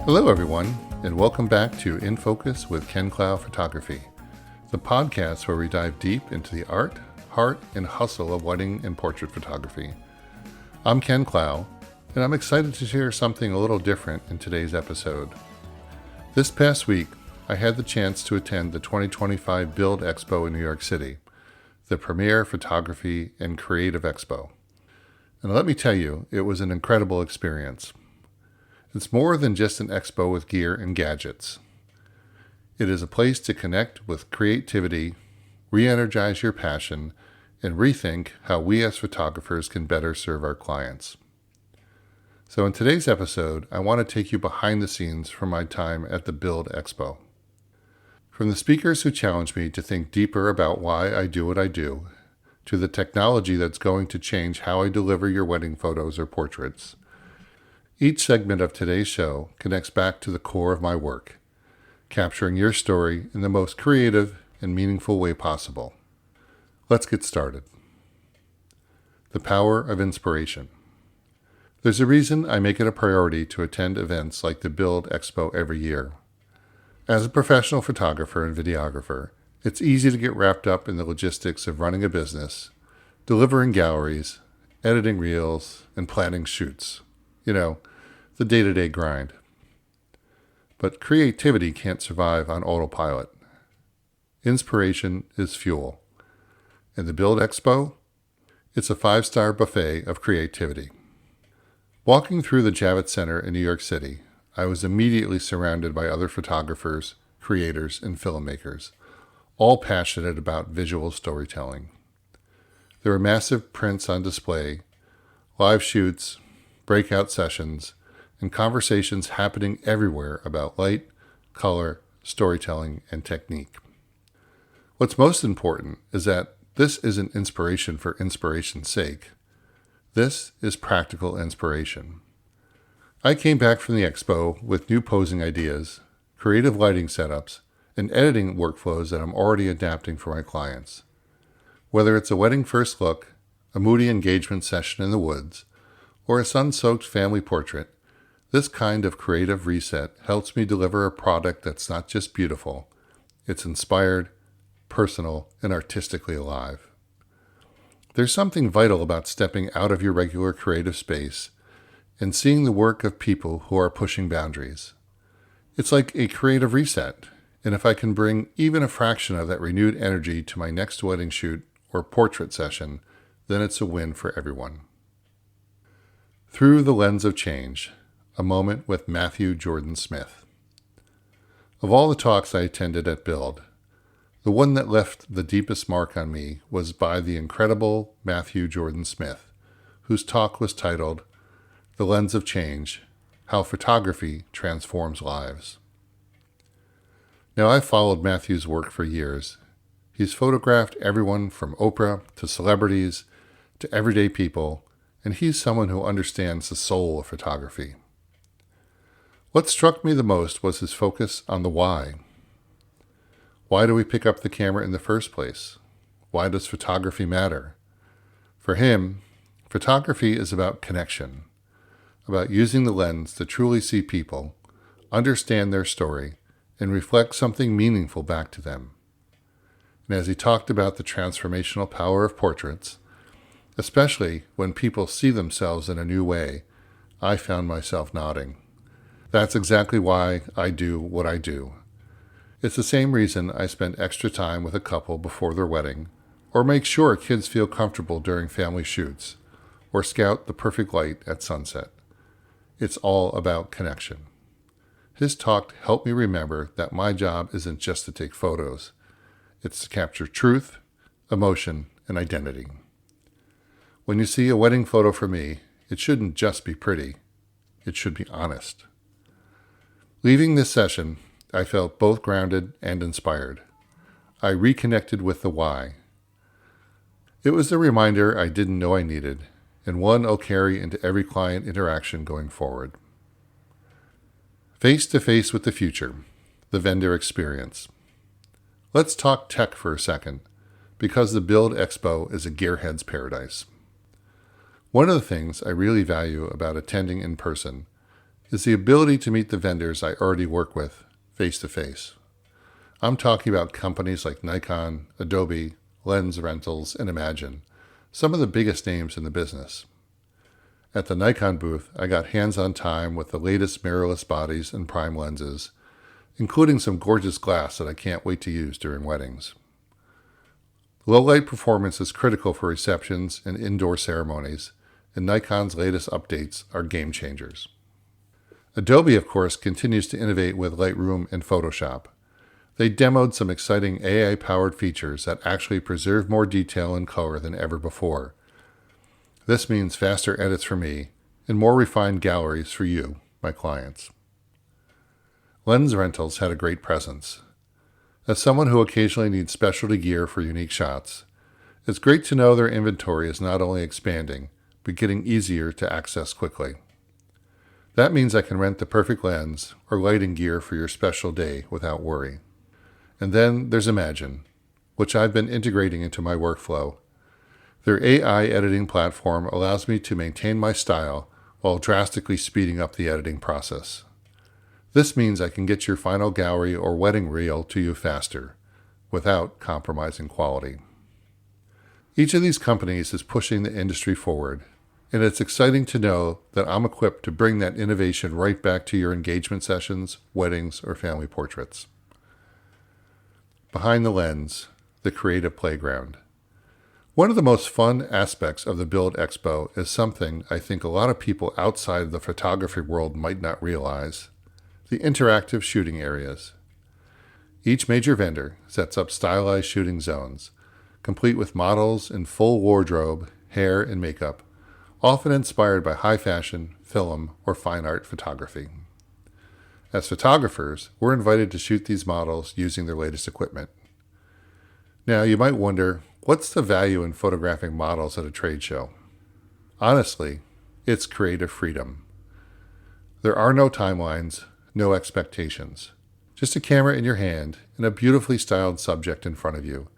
Hello, everyone, and welcome back to In Focus with Clough Photography, the podcast where we dive deep into the art, heart, and hustle of wedding and portrait photography. I'm Ken Clough, and I'm excited to share something a little different in today's episode. This past week, I had the chance to attend the 2025 BILD Expo in New York City, the premier photography and creative expo. And let me tell you, it was an incredible experience. It's more than just an expo with gear and gadgets. It is a place to connect with creativity, re-energize your passion, and rethink how we as photographers can better serve our clients. So in today's episode, I want to take you behind the scenes from my time at the BILD Expo. From the speakers who challenged me to think deeper about why I do what I do, to the technology that's going to change how I deliver your wedding photos or portraits. Each segment of today's show connects back to the core of my work, capturing your story in the most creative and meaningful way possible. Let's get started. The power of inspiration. There's a reason I make it a priority to attend events like the BILD Expo every year. As a professional photographer and videographer, it's easy to get wrapped up in the logistics of running a business, delivering galleries, editing reels, and planning shoots. The day-to-day grind. But creativity can't survive on autopilot. Inspiration is fuel. And the BILD Expo? It's a 5-star buffet of creativity. Walking through the Javits Center in New York City, I was immediately surrounded by other photographers, creators, and filmmakers, all passionate about visual storytelling. There were massive prints on display, live shoots, breakout sessions, and conversations happening everywhere about light, color, storytelling, and technique. What's most important is that this isn't inspiration for inspiration's sake. This is practical inspiration. I came back from the expo with new posing ideas, creative lighting setups, and editing workflows that I'm already adapting for my clients. Whether it's a wedding first look, a moody engagement session in the woods, or a sun-soaked family portrait, this kind of creative reset helps me deliver a product that's not just beautiful, it's inspired, personal, and artistically alive. There's something vital about stepping out of your regular creative space and seeing the work of people who are pushing boundaries. It's like a creative reset, and if I can bring even a fraction of that renewed energy to my next wedding shoot or portrait session, then it's a win for everyone. Through the Lens of Change, a moment with Matthew Jordan Smith. Of all the talks I attended at BILD, the one that left the deepest mark on me was by the incredible Matthew Jordan Smith, whose talk was titled, The Lens of Change, How Photography Transforms Lives. Now, I've followed Matthew's work for years. He's photographed everyone from Oprah to celebrities to everyday people, and he's someone who understands the soul of photography. What struck me the most was his focus on the why. Why do we pick up the camera in the first place? Why does photography matter? For him, photography is about connection, about using the lens to truly see people, understand their story, and reflect something meaningful back to them. And as he talked about the transformational power of portraits, especially when people see themselves in a new way, I found myself nodding. That's exactly why I do what I do. It's the same reason I spend extra time with a couple before their wedding, or make sure kids feel comfortable during family shoots, or scout the perfect light at sunset. It's all about connection. His talk helped me remember that my job isn't just to take photos. It's to capture truth, emotion, and identity. When you see a wedding photo from me, it shouldn't just be pretty. It should be honest. Leaving this session, I felt both grounded and inspired. I reconnected with the why. It was a reminder I didn't know I needed, and one I'll carry into every client interaction going forward. Face to face with the future, the vendor experience. Let's talk tech for a second, because the BILD Expo is a gearhead's paradise. One of the things I really value about attending in person is the ability to meet the vendors I already work with face to face. I'm talking about companies like Nikon, Adobe, Lens Rentals, and Imagine, some of the biggest names in the business. At the Nikon booth, I got hands-on time with the latest mirrorless bodies and prime lenses, including some gorgeous glass that I can't wait to use during weddings. Low-light performance is critical for receptions and indoor ceremonies, and Nikon's latest updates are game changers. Adobe, of course, continues to innovate with Lightroom and Photoshop. They demoed some exciting AI-powered features that actually preserve more detail and color than ever before. This means faster edits for me and more refined galleries for you, my clients. Lens Rentals had a great presence. As someone who occasionally needs specialty gear for unique shots, it's great to know their inventory is not only expanding, but getting easier to access quickly. That means I can rent the perfect lens or lighting gear for your special day without worry. And then there's Imagine, which I've been integrating into my workflow. Their AI editing platform allows me to maintain my style while drastically speeding up the editing process. This means I can get your final gallery or wedding reel to you faster, without compromising quality. Each of these companies is pushing the industry forward, and it's exciting to know that I'm equipped to bring that innovation right back to your engagement sessions, weddings, or family portraits. Behind the lens, the creative playground. One of the most fun aspects of the BILD Expo is something I think a lot of people outside the photography world might not realize: the interactive shooting areas. Each major vendor sets up stylized shooting zones, complete with models in full wardrobe, hair, and makeup, often inspired by high fashion, film, or fine art photography. As photographers, we're invited to shoot these models using their latest equipment. Now, you might wonder, what's the value in photographing models at a trade show? Honestly, it's creative freedom. There are no timelines, no expectations. Just a camera in your hand and a beautifully styled subject in front of you.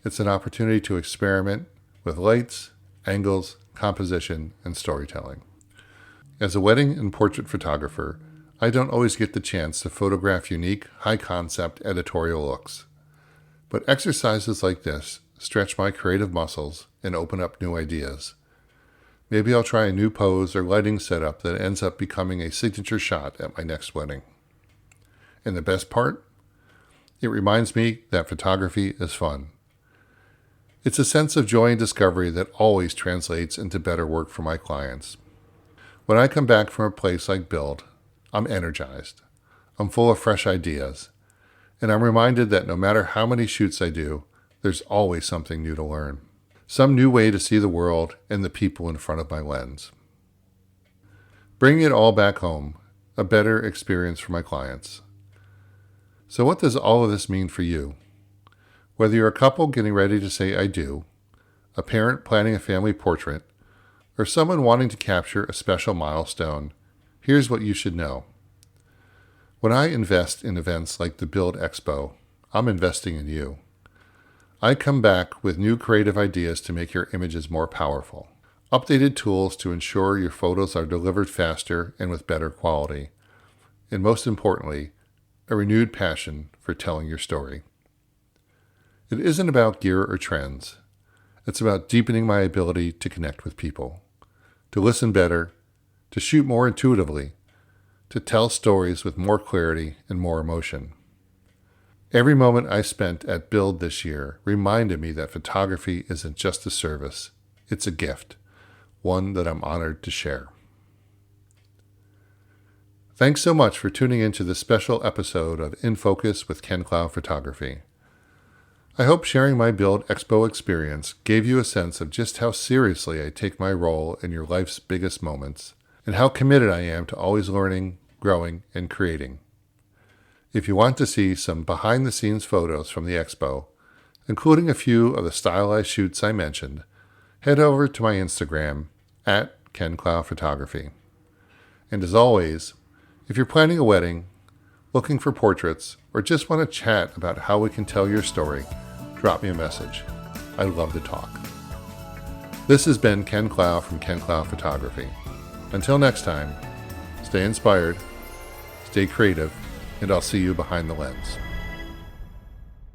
It's an opportunity to experiment with lights, angles, composition, and storytelling. As a wedding and portrait photographer, I don't always get the chance to photograph unique, high-concept editorial looks. But exercises like this stretch my creative muscles and open up new ideas. Maybe I'll try a new pose or lighting setup that ends up becoming a signature shot at my next wedding. And the best part? It reminds me that photography is fun. It's a sense of joy and discovery that always translates into better work for my clients. When I come back from a place like BILD, I'm energized. I'm full of fresh ideas. And I'm reminded that no matter how many shoots I do, there's always something new to learn. Some new way to see the world and the people in front of my lens. Bringing it all back home, a better experience for my clients. So what does all of this mean for you? Whether you're a couple getting ready to say I do, a parent planning a family portrait, or someone wanting to capture a special milestone, here's what you should know. When I invest in events like the BILD Expo, I'm investing in you. I come back with new creative ideas to make your images more powerful, updated tools to ensure your photos are delivered faster and with better quality, and most importantly, a renewed passion for telling your story. It isn't about gear or trends. It's about deepening my ability to connect with people, to listen better, to shoot more intuitively, to tell stories with more clarity and more emotion. Every moment I spent at BILD this year reminded me that photography isn't just a service, it's a gift, one that I'm honored to share. Thanks so much for tuning into this special episode of In Focus with Clough Photography. I hope sharing my BILD Expo experience gave you a sense of just how seriously I take my role in your life's biggest moments, and how committed I am to always learning, growing, and creating. If you want to see some behind-the-scenes photos from the Expo, including a few of the stylized shoots I mentioned, head over to my Instagram, @Clough Photography. And as always, if you're planning a wedding, looking for portraits, or just want to chat about how we can tell your story, drop me a message. I'd love to talk. This has been Ken Clough from Clough Photography. Until next time, Stay inspired, stay creative, and I'll see you behind the lens.